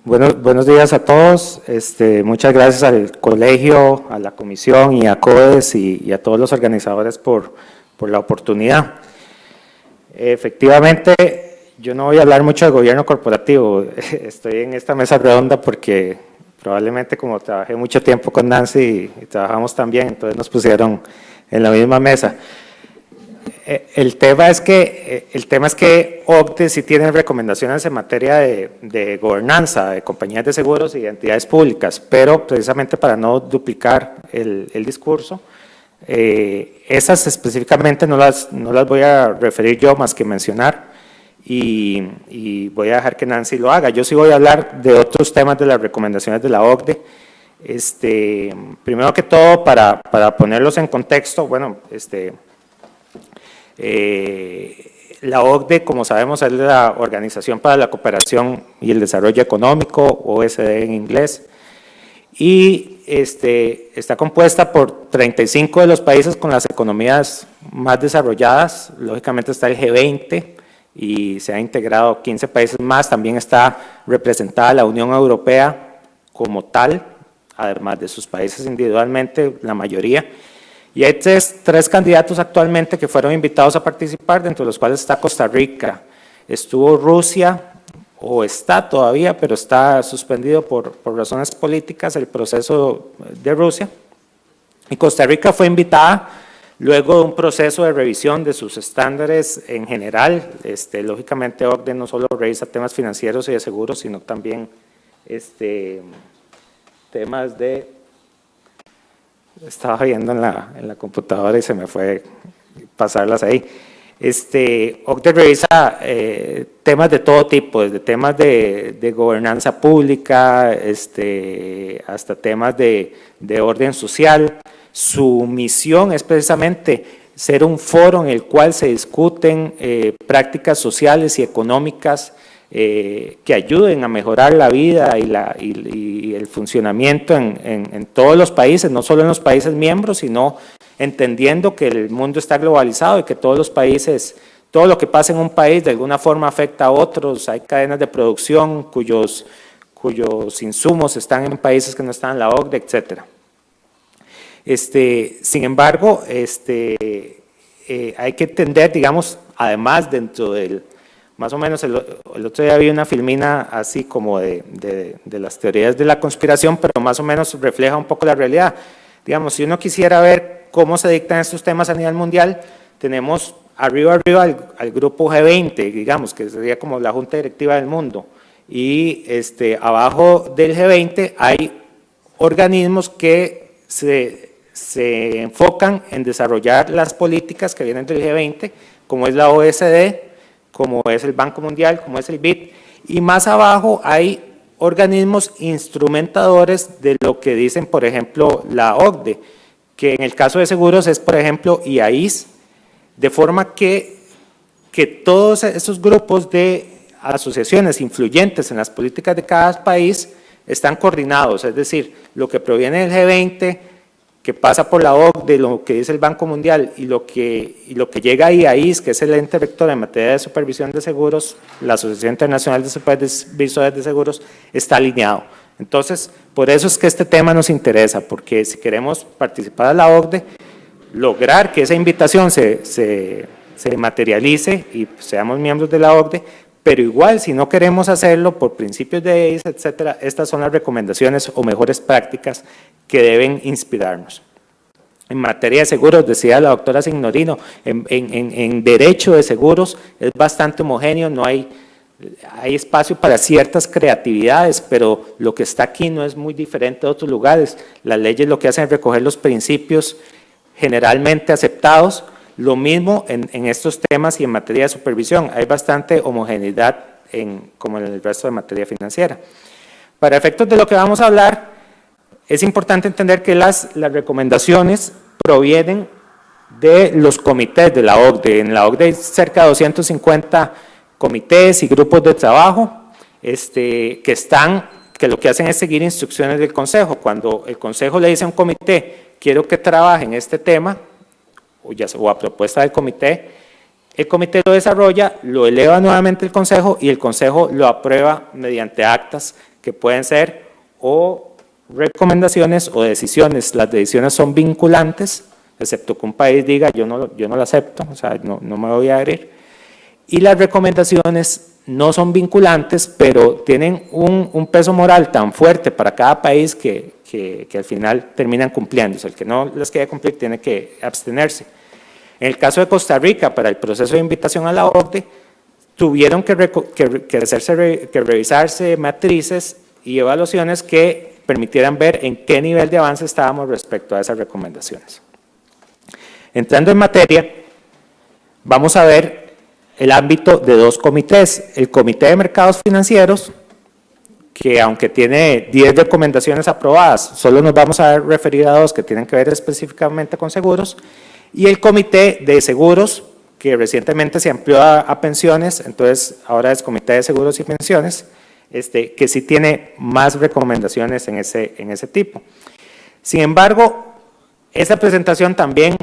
Buenos días a todos. Muchas gracias al colegio, a la comisión y a CODES y a todos los organizadores por la oportunidad. Efectivamente, yo no voy a hablar mucho del gobierno corporativo. Estoy en esta mesa redonda porque probablemente como trabajé mucho tiempo con Nancy y trabajamos también, entonces nos pusieron en la misma mesa. El tema es que OCDE sí tiene recomendaciones en materia de gobernanza de compañías de seguros y de entidades públicas, pero precisamente para no duplicar el discurso, esas específicamente no las voy a referir yo más que mencionar y voy a dejar que Nancy lo haga. Yo sí voy a hablar de otros temas de las recomendaciones de la OCDE. Primero que todo, para ponerlos en contexto, bueno, la OCDE, como sabemos, es la Organización para la Cooperación y el Desarrollo Económico, OSD en inglés, y está compuesta por 35 de los países con las economías más desarrolladas. Lógicamente está el G20 y se ha integrado 15 países más. También está representada la Unión Europea como tal, además de sus países individualmente, la mayoría. Y hay tres candidatos actualmente que fueron invitados a participar, dentro de los cuales está Costa Rica. Estuvo Rusia, o está todavía, pero está suspendido por razones políticas el proceso de Rusia. Y Costa Rica fue invitada luego de un proceso de revisión de sus estándares en general. Lógicamente, OCDE no solo revisa temas financieros y de seguros, sino también temas de... Estaba viendo en la computadora y se me fue pasarlas ahí. OCDE revisa temas de todo tipo, desde temas de gobernanza pública, hasta temas de orden social. Su misión es precisamente ser un foro en el cual se discuten prácticas sociales y económicas que ayuden a mejorar la vida y el funcionamiento en todos los países, no solo en los países miembros, sino entendiendo que el mundo está globalizado y que todos los países, todo lo que pasa en un país de alguna forma afecta a otros. Hay cadenas de producción cuyos insumos están en países que no están en la OCDE, etcétera. Sin embargo, hay que entender, digamos, además dentro del... Más o menos el otro día vi una filmina así como de las teorías de la conspiración, pero más o menos refleja un poco la realidad. Digamos, si uno quisiera ver cómo se dictan estos temas a nivel mundial, tenemos arriba al grupo G20, digamos, que sería como la junta directiva del mundo, y abajo del G20 hay organismos que se enfocan en desarrollar las políticas que vienen del G20, como es la OSD, como es el Banco Mundial, como es el BID, y más abajo hay organismos instrumentadores de lo que dicen, por ejemplo, la OCDE, que en el caso de seguros es, por ejemplo, IAIS, de forma que todos esos grupos de asociaciones influyentes en las políticas de cada país están coordinados, es decir, lo que proviene del G20, que pasa por la OCDE, lo que dice el Banco Mundial y lo que llega a IAIS, que es el ente rector en materia de supervisión de seguros, la Asociación Internacional de Supervisores de Seguros, está alineado. Entonces, por eso es que este tema nos interesa, porque si queremos participar en la OCDE, lograr que esa invitación se materialice y seamos miembros de la OCDE, pero igual si no queremos hacerlo por principios de EIS, etcétera, estas son las recomendaciones o mejores prácticas que deben inspirarnos. En materia de seguros, decía la doctora Signorino, en derecho de seguros es bastante homogéneo, no hay espacio para ciertas creatividades, pero lo que está aquí no es muy diferente de otros lugares. Las leyes lo que hacen es recoger los principios generalmente aceptados. Lo mismo en estos temas y en materia de supervisión, hay bastante homogeneidad como en el resto de materia financiera. Para efectos de lo que vamos a hablar, es importante entender que las recomendaciones provienen de los comités de la OCDE. En la OCDE hay cerca de 250 comités y grupos de trabajo que lo que hacen es seguir instrucciones del Consejo. Cuando el Consejo le dice a un comité, quiero que trabaje en este tema, o a propuesta del comité, el comité lo desarrolla, lo eleva nuevamente el Consejo y el Consejo lo aprueba mediante actas que que pueden ser o recomendaciones o decisiones. Las decisiones son vinculantes, excepto que un país diga yo no lo acepto, o sea, no me voy a adherir. Y las recomendaciones no son vinculantes, pero tienen un peso moral tan fuerte para cada país que al final terminan cumpliéndose. El que no les quiere cumplir tiene que abstenerse. En el caso de Costa Rica, para el proceso de invitación a la OCDE, tuvieron que revisarse matrices y evaluaciones que permitieran ver en qué nivel de avance estábamos respecto a esas recomendaciones. Entrando en materia, vamos a ver el ámbito de dos comités. El Comité de Mercados Financieros, que aunque tiene 10 recomendaciones aprobadas, solo nos vamos a referir a 2 que tienen que ver específicamente con seguros, y el Comité de Seguros, que recientemente se amplió a pensiones, entonces ahora es Comité de Seguros y Pensiones, que sí tiene más recomendaciones en ese tipo. Sin embargo, esta presentación también,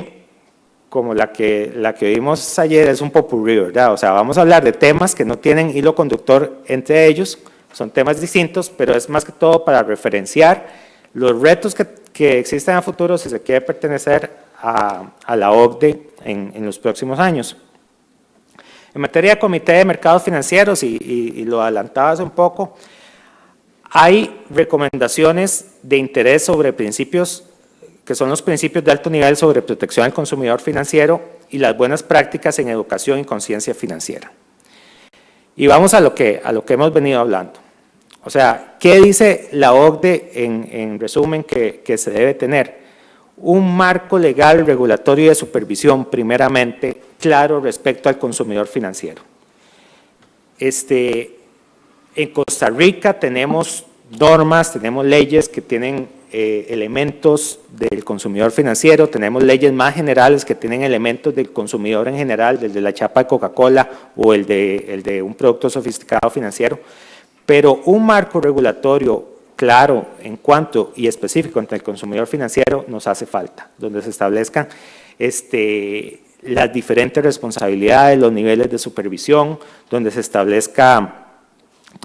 como la que vimos ayer, es un popurrí, ¿verdad? O sea, vamos a hablar de temas que no tienen hilo conductor entre ellos, son temas distintos, pero es más que todo para referenciar los retos que existen a futuro si se quiere pertenecer a la OCDE en los próximos años. En materia de Comité de Mercados Financieros, y lo adelantaba hace un poco, hay recomendaciones de interés sobre principios que son los principios de alto nivel sobre protección al consumidor financiero y las buenas prácticas en educación y conciencia financiera. Y vamos a lo que hemos venido hablando. O sea, ¿qué dice la OCDE en resumen que se debe tener? Un marco legal, regulatorio y de supervisión, primeramente, claro respecto al consumidor financiero. En Costa Rica tenemos normas, tenemos leyes que tienen elementos del consumidor financiero, tenemos leyes más generales que tienen elementos del consumidor en general, desde la chapa de Coca-Cola o el de un producto sofisticado financiero, pero un marco regulatorio claro en cuanto y específico entre el consumidor financiero nos hace falta, donde se establezcan las diferentes responsabilidades, los niveles de supervisión, donde se establezca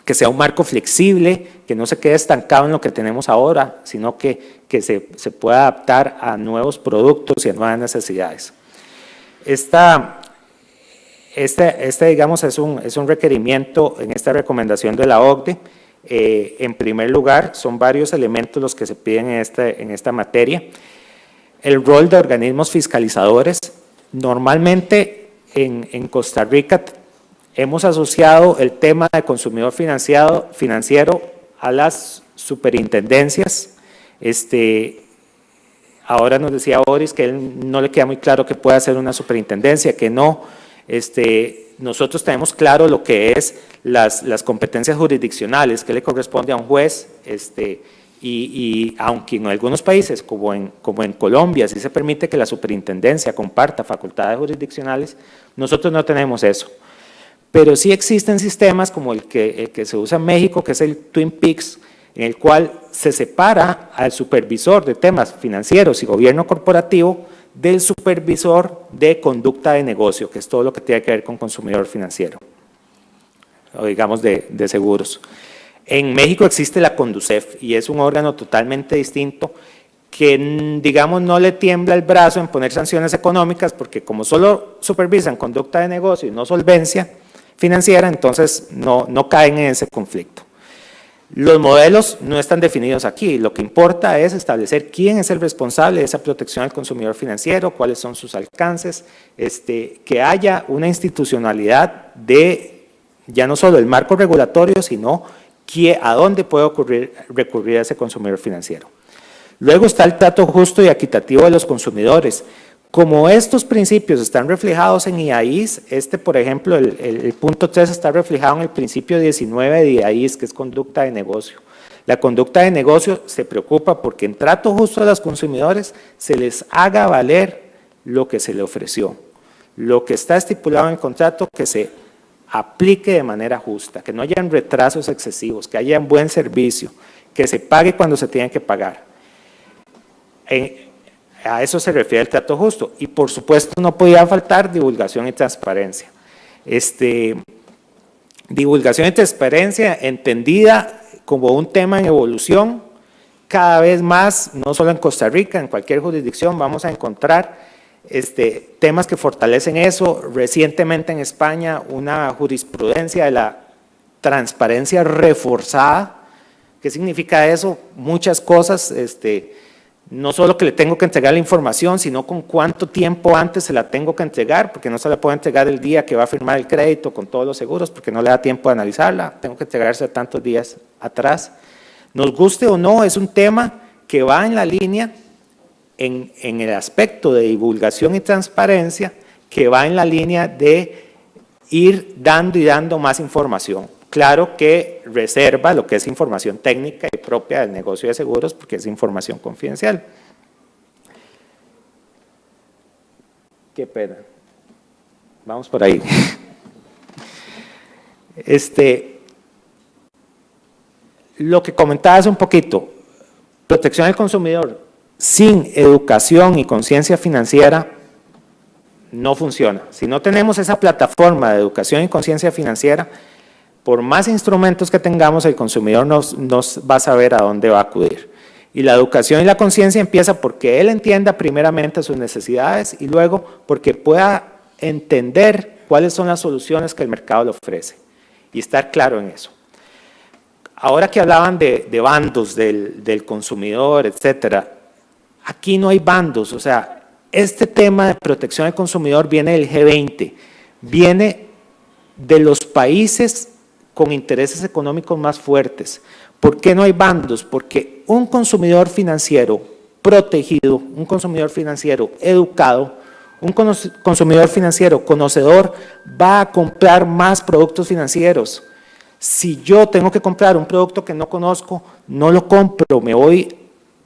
que sea un marco flexible, que no se quede estancado en lo que tenemos ahora, sino que se pueda adaptar a nuevos productos y a nuevas necesidades. Digamos, es un requerimiento en esta recomendación de la OCDE. En primer lugar, son varios elementos los que se piden en esta materia. El rol de organismos fiscalizadores. Normalmente en Costa Rica hemos asociado el tema de consumidor financiero a las superintendencias. Ahora nos decía Boris que él no le queda muy claro que pueda ser una superintendencia, que no. Nosotros tenemos claro lo que es las competencias jurisdiccionales, que le corresponde a un juez, y aunque en algunos países, como en Colombia, sí se permite que la superintendencia comparta facultades jurisdiccionales, nosotros no tenemos eso. Pero sí existen sistemas como el que se usa en México, que es el Twin Peaks, en el cual se separa al supervisor de temas financieros y gobierno corporativo del supervisor de conducta de negocio, que es todo lo que tiene que ver con consumidor financiero, o digamos de seguros. En México existe la Conducef y es un órgano totalmente distinto que, digamos, no le tiembla el brazo en poner sanciones económicas porque como solo supervisan conducta de negocio y no solvencia financiera, entonces no caen en ese conflicto. Los modelos no están definidos aquí, lo que importa es establecer quién es el responsable de esa protección al consumidor financiero, cuáles son sus alcances, que haya una institucionalidad de ya no solo el marco regulatorio, sino a dónde puede recurrir a ese consumidor financiero. Luego está el trato justo y equitativo de los consumidores. Como estos principios están reflejados en IAIS, por ejemplo, el punto 3 está reflejado en el principio 19 de IAIS, que es conducta de negocio. La conducta de negocio se preocupa porque en trato justo a los consumidores se les haga valer lo que se le ofreció. Lo que está estipulado en el contrato, que se aplique de manera justa, que no hayan retrasos excesivos, que haya un buen servicio, que se pague cuando se tiene que pagar. A eso se refiere el trato justo. Y por supuesto no podía faltar divulgación y transparencia. Divulgación y transparencia entendida como un tema en evolución. Cada vez más, no solo en Costa Rica, en cualquier jurisdicción vamos a encontrar temas que fortalecen eso. Recientemente en España una jurisprudencia de la transparencia reforzada. ¿Qué significa eso? Muchas cosas, no solo que le tengo que entregar la información, sino con cuánto tiempo antes se la tengo que entregar, porque no se la puedo entregar el día que va a firmar el crédito con todos los seguros, porque no le da tiempo de analizarla, tengo que entregarse tantos días atrás. Nos guste o no, es un tema que va en la línea, en el aspecto de divulgación y transparencia, que va en la línea de ir dando y dando más información. Claro que reserva lo que es información técnica y propia del negocio de seguros, porque es información confidencial. Qué pena. Vamos por ahí. Lo que comentaba hace un poquito, protección del consumidor sin educación y conciencia financiera no funciona. Si no tenemos esa plataforma de educación y conciencia financiera, por más instrumentos que tengamos, el consumidor nos va a saber a dónde va a acudir. Y la educación y la conciencia empieza porque él entienda primeramente sus necesidades y luego porque pueda entender cuáles son las soluciones que el mercado le ofrece y estar claro en eso. Ahora que hablaban de bandos del consumidor, etcétera, aquí no hay bandos, o sea, este tema de protección del consumidor viene del G20, viene de los países con intereses económicos más fuertes. ¿Por qué no hay bandos? Porque un consumidor financiero protegido, un consumidor financiero educado, un consumidor financiero conocedor va a comprar más productos financieros. Si yo tengo que comprar un producto que no conozco, no lo compro, me voy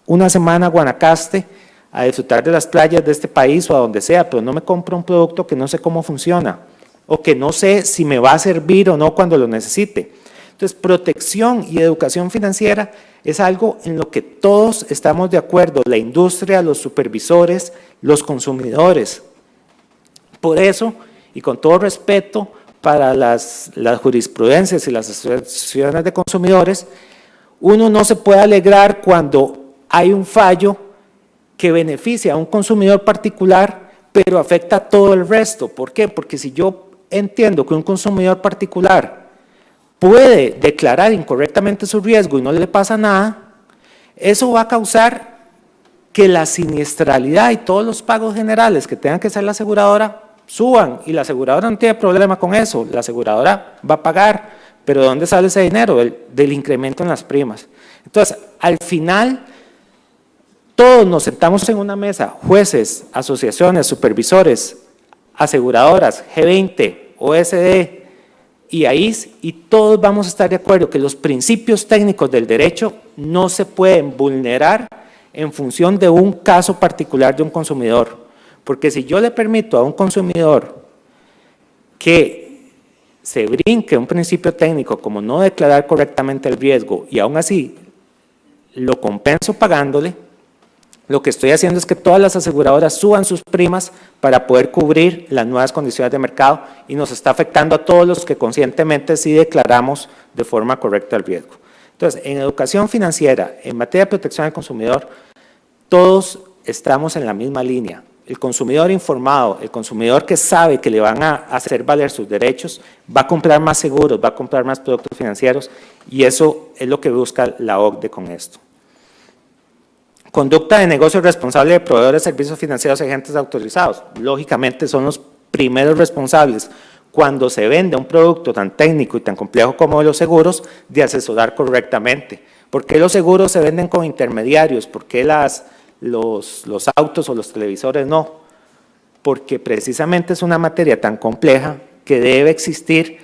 una semana a Guanacaste a disfrutar de las playas de este país o a donde sea, pero no me compro un producto que no sé cómo funciona o que no sé si me va a servir o no cuando lo necesite. Entonces, protección y educación financiera es algo en lo que todos estamos de acuerdo, la industria, los supervisores, los consumidores. Por eso, y con todo respeto para las jurisprudencias y las asociaciones de consumidores, uno no se puede alegrar cuando hay un fallo que beneficia a un consumidor particular, pero afecta a todo el resto. ¿Por qué? Porque si yo entiendo que un consumidor particular puede declarar incorrectamente su riesgo y no le pasa nada, eso va a causar que la siniestralidad y todos los pagos generales que tenga que hacer la aseguradora suban, y la aseguradora no tiene problema con eso, la aseguradora va a pagar, pero ¿de dónde sale ese dinero? Del incremento en las primas. Entonces, al final, todos nos sentamos en una mesa, jueces, asociaciones, supervisores, aseguradoras, G20, OSD y AIS, y todos vamos a estar de acuerdo que los principios técnicos del derecho no se pueden vulnerar en función de un caso particular de un consumidor. Porque si yo le permito a un consumidor que se brinque un principio técnico como no declarar correctamente el riesgo y aún así lo compenso pagándole, lo que estoy haciendo es que todas las aseguradoras suban sus primas para poder cubrir las nuevas condiciones de mercado y nos está afectando a todos los que conscientemente sí declaramos de forma correcta el riesgo. Entonces, en educación financiera, en materia de protección al consumidor, todos estamos en la misma línea. El consumidor informado, el consumidor que sabe que le van a hacer valer sus derechos, va a comprar más seguros, va a comprar más productos financieros, y eso es lo que busca la OCDE con esto. Conducta de negocio responsable de proveedores de servicios financieros y agentes autorizados. Lógicamente son los primeros responsables cuando se vende un producto tan técnico y tan complejo como los seguros, de asesorar correctamente. ¿Por qué los seguros se venden con intermediarios? ¿Por qué los autos o los televisores no? Porque precisamente es una materia tan compleja que debe existir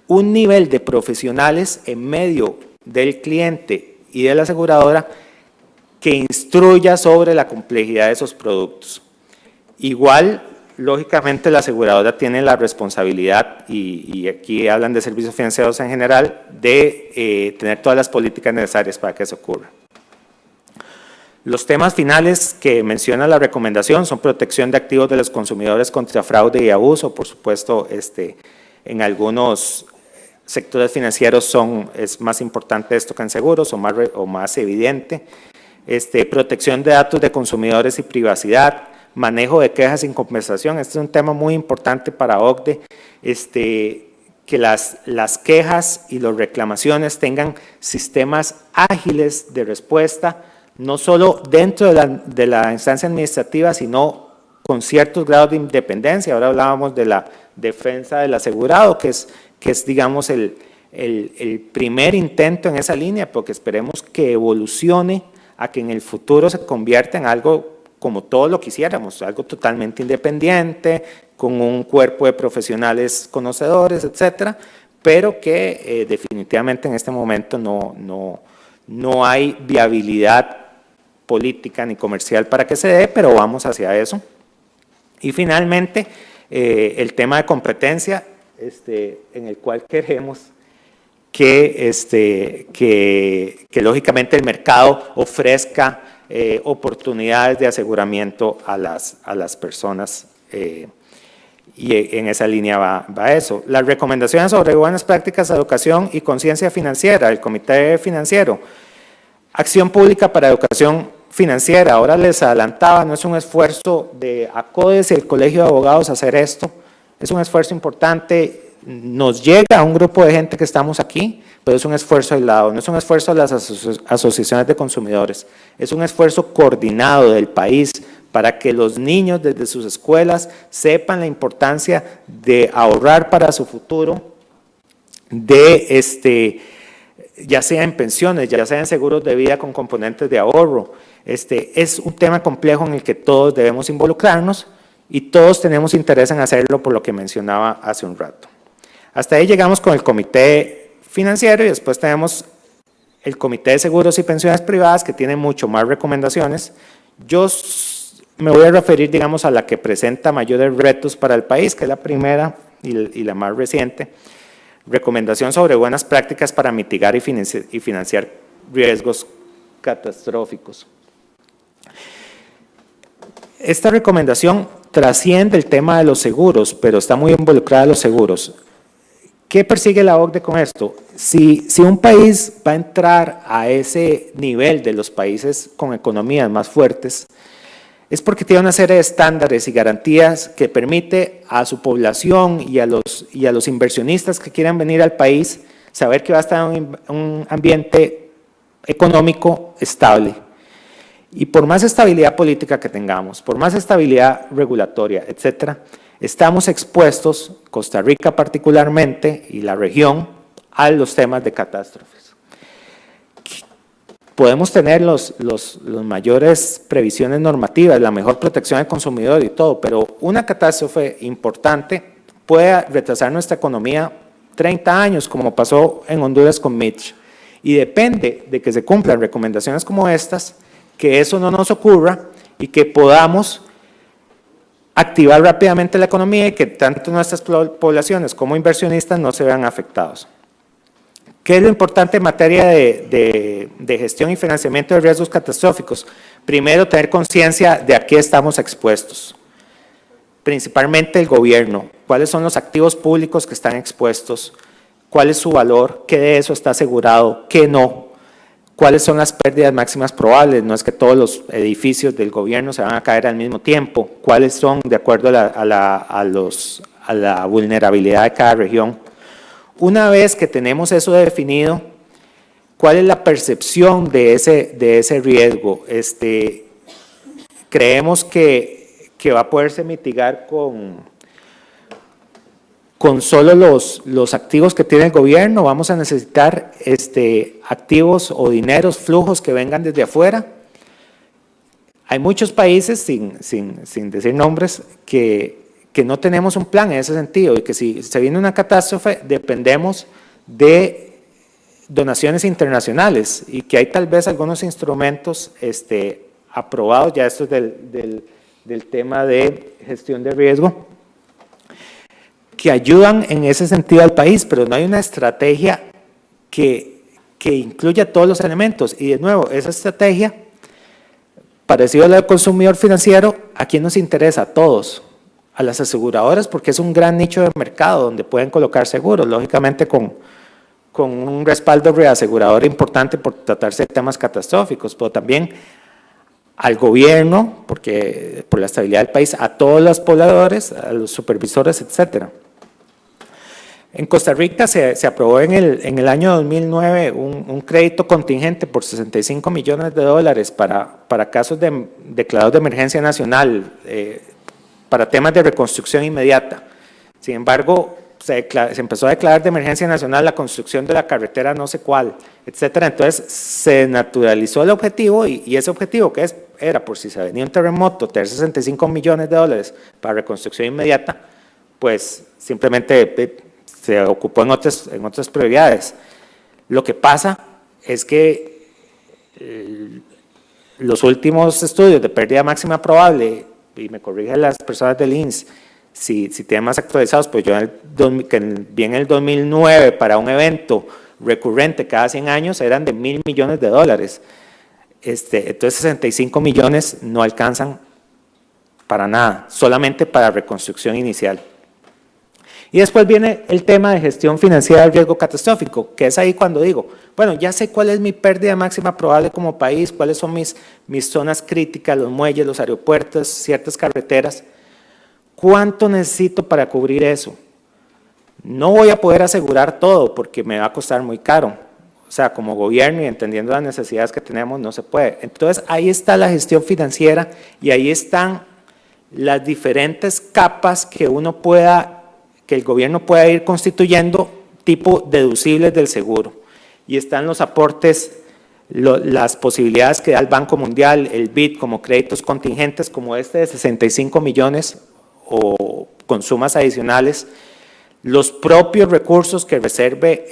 un nivel de profesionales en medio del cliente y de la aseguradora que instruya sobre la complejidad de esos productos. Igual, lógicamente, la aseguradora tiene la responsabilidad, y aquí hablan de servicios financieros en general, de tener todas las políticas necesarias para que eso ocurra. Los temas finales que menciona la recomendación son protección de activos de los consumidores contra fraude y abuso, por supuesto, en algunos sectores financieros es más importante esto que en seguros o más evidente. Protección de datos de consumidores y privacidad, manejo de quejas sin compensación. Este es un tema muy importante para OCDE, que las quejas y las reclamaciones tengan sistemas ágiles de respuesta, no solo dentro de la instancia administrativa, sino con ciertos grados de independencia. Ahora hablábamos de la defensa del asegurado, que es digamos, el primer intento en esa línea, porque esperemos que evolucione a que en el futuro se convierta en algo como todo lo quisiéramos, algo totalmente independiente, con un cuerpo de profesionales conocedores, etcétera, pero que definitivamente en este momento no hay viabilidad política ni comercial para que se dé, pero vamos hacia eso. Y finalmente, el tema de competencia, en el cual queremos que lógicamente el mercado ofrezca oportunidades de aseguramiento a las personas, y en esa línea va eso. Las recomendaciones sobre buenas prácticas de educación y conciencia financiera, el Comité Financiero, acción pública para educación financiera. Ahora les adelantaba, no es un esfuerzo de ACODES y el Colegio de Abogados hacer esto, es un esfuerzo importante. Nos llega a un grupo de gente que estamos aquí, pero es un esfuerzo aislado, no es un esfuerzo de las asociaciones de consumidores, es un esfuerzo coordinado del país para que los niños desde sus escuelas sepan la importancia de ahorrar para su futuro, ya sea en pensiones, ya sea en seguros de vida con componentes de ahorro. Es un tema complejo en el que todos debemos involucrarnos y todos tenemos interés en hacerlo, por lo que mencionaba hace un rato. Hasta ahí llegamos con el Comité Financiero, y después tenemos el Comité de Seguros y Pensiones Privadas, que tiene mucho más recomendaciones. Yo me voy a referir, digamos, a la que presenta mayores retos para el país, que es la primera y la más reciente. Recomendación sobre buenas prácticas para mitigar y financiar riesgos catastróficos. Esta recomendación trasciende el tema de los seguros, pero está muy involucrada en los seguros. ¿Qué persigue la OCDE con esto? Si un país va a entrar a ese nivel de los países con economías más fuertes, es porque tiene una serie de estándares y garantías que permite a su población y a los inversionistas que quieran venir al país saber que va a estar en un ambiente económico estable. Y por más estabilidad política que tengamos, por más estabilidad regulatoria, etcétera, estamos expuestos, Costa Rica particularmente y la región, a los temas de catástrofes. Podemos tener los mayores previsiones normativas, la mejor protección del consumidor y todo, pero una catástrofe importante puede retrasar nuestra economía 30 años, como pasó en Honduras con Mitch. Y depende de que se cumplan recomendaciones como estas, que eso no nos ocurra y que podamos activar rápidamente la economía y que tanto nuestras poblaciones como inversionistas no se vean afectados. ¿Qué es lo importante en materia de gestión y financiamiento de riesgos catastróficos? Primero, tener conciencia de a qué estamos expuestos, principalmente el gobierno. ¿Cuáles son los activos públicos que están expuestos? ¿Cuál es su valor? ¿Qué de eso está asegurado? ¿Qué no? ¿Cuáles son las pérdidas máximas probables? No es que todos los edificios del gobierno se van a caer al mismo tiempo. ¿Cuáles son de acuerdo a la vulnerabilidad de cada región? Una vez que tenemos eso definido, ¿cuál es la percepción de ese riesgo? Creemos que va a poderse mitigar con solo los activos que tiene el gobierno. Vamos a necesitar activos o dineros, flujos que vengan desde afuera. Hay muchos países, sin decir nombres, que no tenemos un plan en ese sentido y que si se viene una catástrofe dependemos de donaciones internacionales y que hay tal vez algunos instrumentos aprobados, ya esto es del tema de gestión de riesgo, que ayudan en ese sentido al país, pero no hay una estrategia que incluya todos los elementos. Y de nuevo, esa estrategia, parecido a la del consumidor financiero, ¿a quién nos interesa? A todos, a las aseguradoras, porque es un gran nicho de mercado donde pueden colocar seguros, lógicamente con con un respaldo reasegurador importante por tratarse de temas catastróficos, pero también al gobierno, porque por la estabilidad del país, a todos los pobladores, a los supervisores, etcétera. En Costa Rica se aprobó en el año 2009 un crédito contingente por $65 millones para casos declarados de emergencia nacional, para temas de reconstrucción inmediata. Sin embargo, se empezó a declarar de emergencia nacional la construcción de la carretera no sé cuál, etcétera. Entonces se naturalizó el objetivo y ese objetivo que era por si se venía un terremoto, tener $65 millones para reconstrucción inmediata, pues simplemente se ocupó en otras prioridades. Lo que pasa es que los últimos estudios de pérdida máxima probable, y me corrigen las personas del INS, si tienen más actualizados, pues yo vi en el 2009 para un evento recurrente cada 100 años eran de $1.000 millones. Entonces 65 millones no alcanzan para nada, solamente para reconstrucción inicial. Y después viene el tema de gestión financiera del riesgo catastrófico, que es ahí cuando digo, bueno, ya sé cuál es mi pérdida máxima probable como país, cuáles son mis zonas críticas, los muelles, los aeropuertos, ciertas carreteras. ¿Cuánto necesito para cubrir eso? No voy a poder asegurar todo porque me va a costar muy caro. O sea, como gobierno y entendiendo las necesidades que tenemos, no se puede. Entonces, ahí está la gestión financiera y ahí están las diferentes capas que el gobierno pueda ir constituyendo tipo deducibles del seguro. Y están los aportes, las posibilidades que da el Banco Mundial, el BID como créditos contingentes, como este de 65 millones o con sumas adicionales, los propios recursos que reserve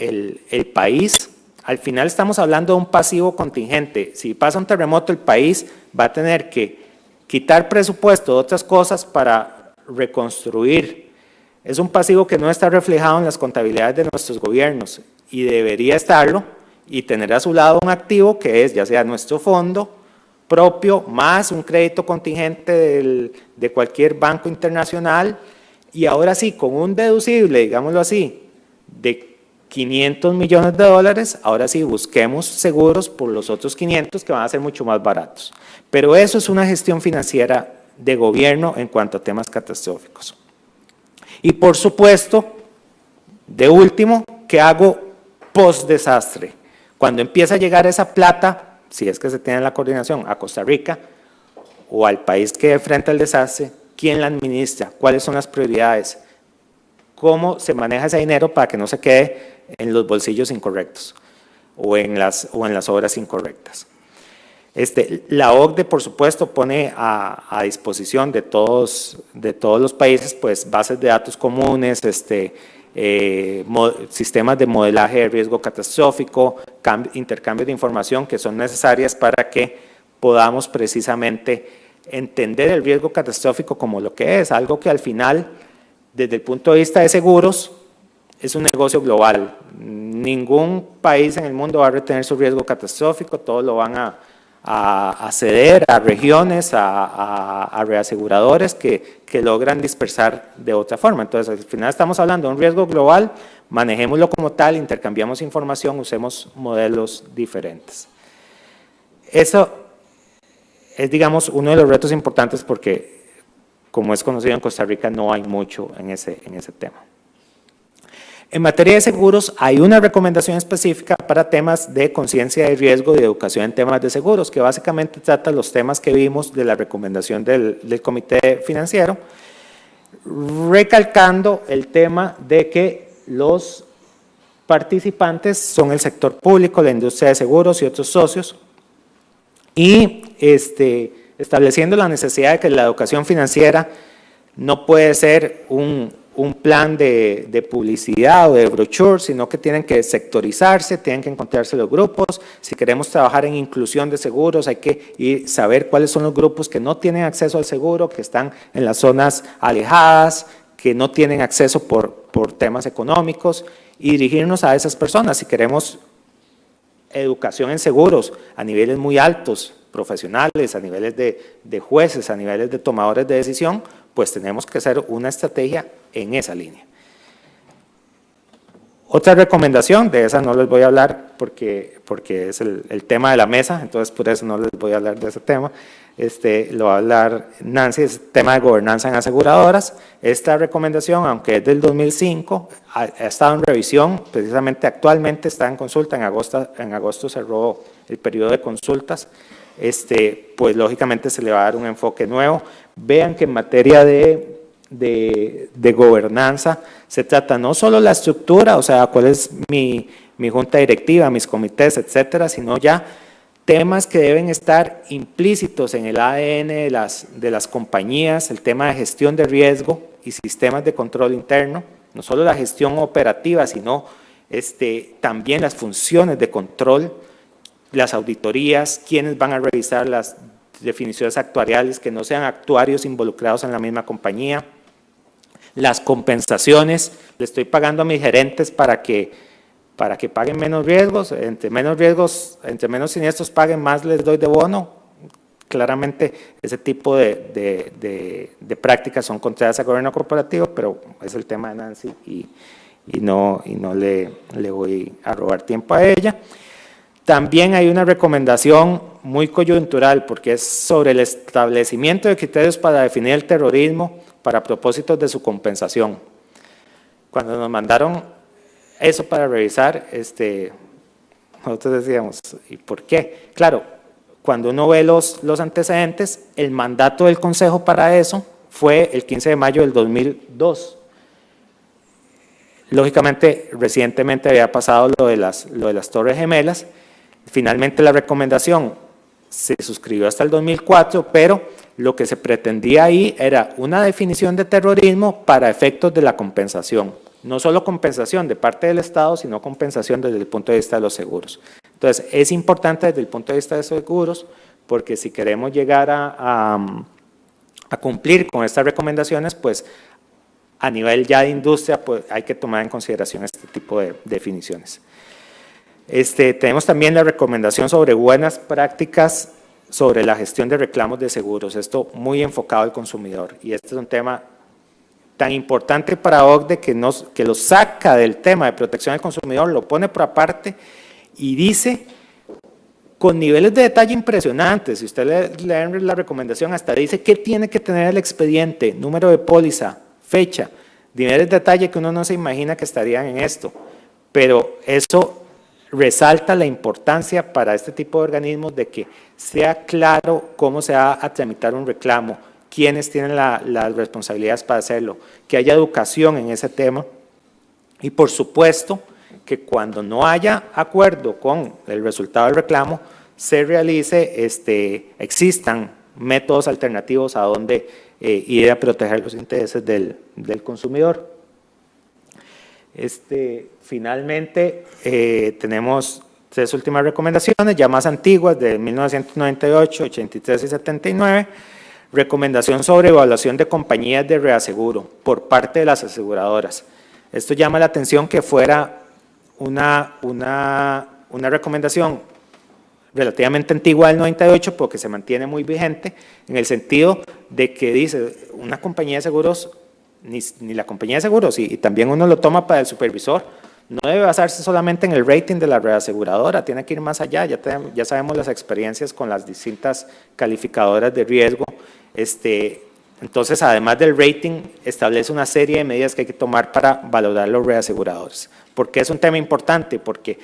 el país. Al final estamos hablando de un pasivo contingente. Si pasa un terremoto, el país va a tener que quitar presupuesto de otras cosas para reconstruir. Es un pasivo que no está reflejado en las contabilidades de nuestros gobiernos y debería estarlo y tener a su lado un activo que es ya sea nuestro fondo propio más un crédito contingente de cualquier banco internacional y ahora sí con un deducible, digámoslo así, de $500 millones, ahora sí busquemos seguros por los otros 500 que van a ser mucho más baratos. Pero eso es una gestión financiera de gobierno en cuanto a temas catastróficos. Y por supuesto, de último, ¿qué hago post-desastre? Cuando empieza a llegar esa plata, si es que se tiene la coordinación, a Costa Rica o al país que enfrenta el desastre, ¿quién la administra? ¿Cuáles son las prioridades? ¿Cómo se maneja ese dinero para que no se quede en los bolsillos incorrectos o en las obras incorrectas? La OCDE, por supuesto, pone a disposición de todos los países pues, bases de datos comunes, sistemas de modelaje de riesgo catastrófico, intercambios de información que son necesarias para que podamos precisamente entender el riesgo catastrófico como lo que es, algo que al final, desde el punto de vista de seguros, es un negocio global. Ningún país en el mundo va a retener su riesgo catastrófico, todos lo van a ceder a regiones, a reaseguradores que logran dispersar de otra forma. Entonces, al final estamos hablando de un riesgo global, manejémoslo como tal, intercambiamos información, usemos modelos diferentes. Eso es, digamos, uno de los retos importantes porque, como es conocido en Costa Rica, no hay mucho en ese tema. En materia de seguros, hay una recomendación específica para temas de conciencia de riesgo y de educación en temas de seguros, que básicamente trata los temas que vimos de la recomendación del Comité Financiero, recalcando el tema de que los participantes son el sector público, la industria de seguros y otros socios, y estableciendo la necesidad de que la educación financiera no puede ser un plan de publicidad o de brochure, sino que tienen que sectorizarse, tienen que encontrarse los grupos. Si queremos trabajar en inclusión de seguros, hay que saber cuáles son los grupos que no tienen acceso al seguro, que están en las zonas alejadas, que no tienen acceso por temas económicos, y dirigirnos a esas personas. Si queremos educación en seguros a niveles muy altos, profesionales, a niveles de jueces, a niveles de tomadores de decisión, pues tenemos que hacer una estrategia en esa línea. Otra recomendación, de esa no les voy a hablar porque es el tema de la mesa, entonces por eso no les voy a hablar de ese tema. Lo va a hablar Nancy, es el tema de gobernanza en aseguradoras. Esta recomendación, aunque es del 2005, ha estado en revisión, precisamente actualmente está en consulta, en agosto cerró el periodo de consultas, pues lógicamente se le va a dar un enfoque nuevo. Vean que en materia de gobernanza se trata no solo la estructura, o sea, cuál es mi junta directiva, mis comités, etcétera, sino ya temas que deben estar implícitos en el ADN de las compañías, el tema de gestión de riesgo y sistemas de control interno, no solo la gestión operativa, sino también las funciones de control, las auditorías, quiénes van a revisar las definiciones actuariales, que no sean actuarios involucrados en la misma compañía, las compensaciones, le estoy pagando a mis gerentes para que paguen menos riesgos, entre menos siniestros paguen, más les doy de bono. Claramente ese tipo de prácticas son contrarias al gobierno corporativo, pero es el tema de Nancy y no le voy a robar tiempo a ella. También hay una recomendación muy coyuntural porque es sobre el establecimiento de criterios para definir el terrorismo para propósitos de su compensación. Cuando nos mandaron eso para revisar, nosotros decíamos, ¿y por qué? Claro, cuando uno ve los antecedentes, el mandato del Consejo para eso fue el 15 de mayo del 2002. Lógicamente, recientemente había pasado lo de las Torres Gemelas. Finalmente la recomendación se suscribió hasta el 2004, pero lo que se pretendía ahí era una definición de terrorismo para efectos de la compensación. No solo compensación de parte del Estado, sino compensación desde el punto de vista de los seguros. Entonces, es importante desde el punto de vista de los seguros, porque si queremos llegar a cumplir con estas recomendaciones, pues a nivel ya de industria, pues hay que tomar en consideración este tipo de definiciones. Tenemos también la recomendación sobre buenas prácticas sobre la gestión de reclamos de seguros, esto muy enfocado al consumidor, y este es un tema tan importante para OCDE que lo saca del tema de protección del consumidor, lo pone por aparte y dice con niveles de detalle impresionantes. Si usted lee la recomendación, hasta dice qué tiene que tener el expediente, número de póliza, fecha, niveles de detalle que uno no se imagina que estarían en esto, pero eso resalta la importancia para este tipo de organismos de que sea claro cómo se va a tramitar un reclamo, quiénes tienen las responsabilidades para hacerlo, que haya educación en ese tema y por supuesto que cuando no haya acuerdo con el resultado del reclamo se realice, existan métodos alternativos a donde ir a proteger los intereses del consumidor. Finalmente, tenemos tres últimas recomendaciones, ya más antiguas, de 1998, 83 y 79. Recomendación sobre evaluación de compañías de reaseguro por parte de las aseguradoras. Esto llama la atención que fuera una recomendación relativamente antigua del 98, porque se mantiene muy vigente, en el sentido de que dice, una compañía de seguros, ni la compañía de seguros, y también uno lo toma para el supervisor, no debe basarse solamente en el rating de la reaseguradora, tiene que ir más allá, ya sabemos las experiencias con las distintas calificadoras de riesgo. Entonces, además del rating, establece una serie de medidas que hay que tomar para valorar los reaseguradores. ¿Por qué es un tema importante? Porque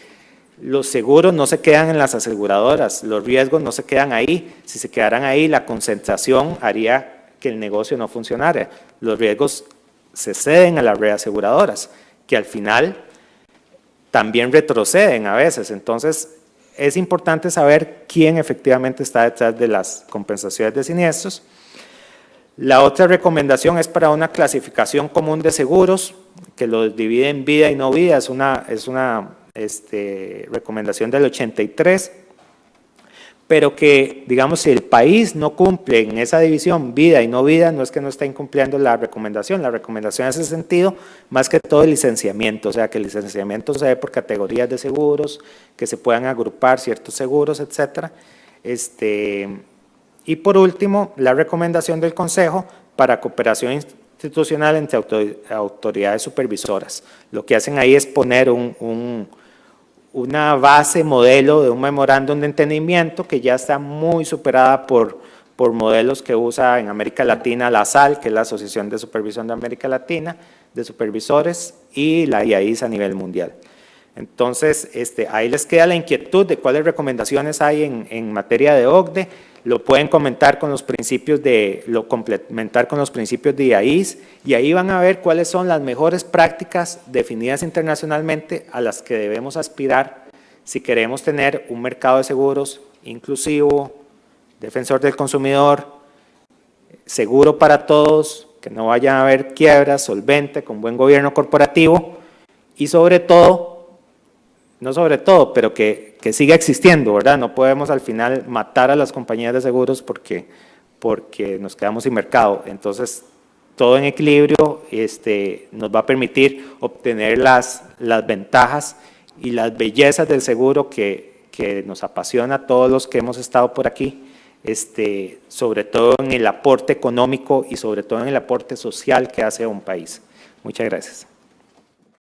los seguros no se quedan en las aseguradoras, los riesgos no se quedan ahí. Si se quedaran ahí, la concentración haría que el negocio no funcionara. Los riesgos se ceden a las reaseguradoras, que al final también retroceden a veces. Entonces, es importante saber quién efectivamente está detrás de las compensaciones de siniestros. La otra recomendación es para una clasificación común de seguros, que los divide en vida y no vida, es una recomendación del 83, pero que, digamos, si el país no cumple en esa división vida y no vida, no es que no está incumpliendo la recomendación en ese sentido, más que todo el licenciamiento, o sea, que el licenciamiento se dé por categorías de seguros, que se puedan agrupar ciertos seguros, etcétera. Y por último, la recomendación del Consejo para cooperación institucional entre autoridades supervisoras. Lo que hacen ahí es poner una base modelo de un memorándum de entendimiento que ya está muy superada por modelos que usa en América Latina la ASAL, que es la Asociación de Supervisión de América Latina, de supervisores, y la IAIS a nivel mundial. Entonces, ahí les queda la inquietud de cuáles recomendaciones hay en materia de OCDE. Lo pueden complementar con los principios de IAIS, y ahí van a ver cuáles son las mejores prácticas definidas internacionalmente a las que debemos aspirar si queremos tener un mercado de seguros inclusivo, defensor del consumidor, seguro para todos, que no vayan a haber quiebras, solvente, con buen gobierno corporativo y sobre todo, no sobre todo, pero que siga existiendo, ¿verdad? No podemos al final matar a las compañías de seguros porque nos quedamos sin mercado. Entonces, todo en equilibrio nos va a permitir obtener las ventajas y las bellezas del seguro que nos apasiona a todos los que hemos estado por aquí, sobre todo en el aporte económico y sobre todo en el aporte social que hace a un país. Muchas gracias.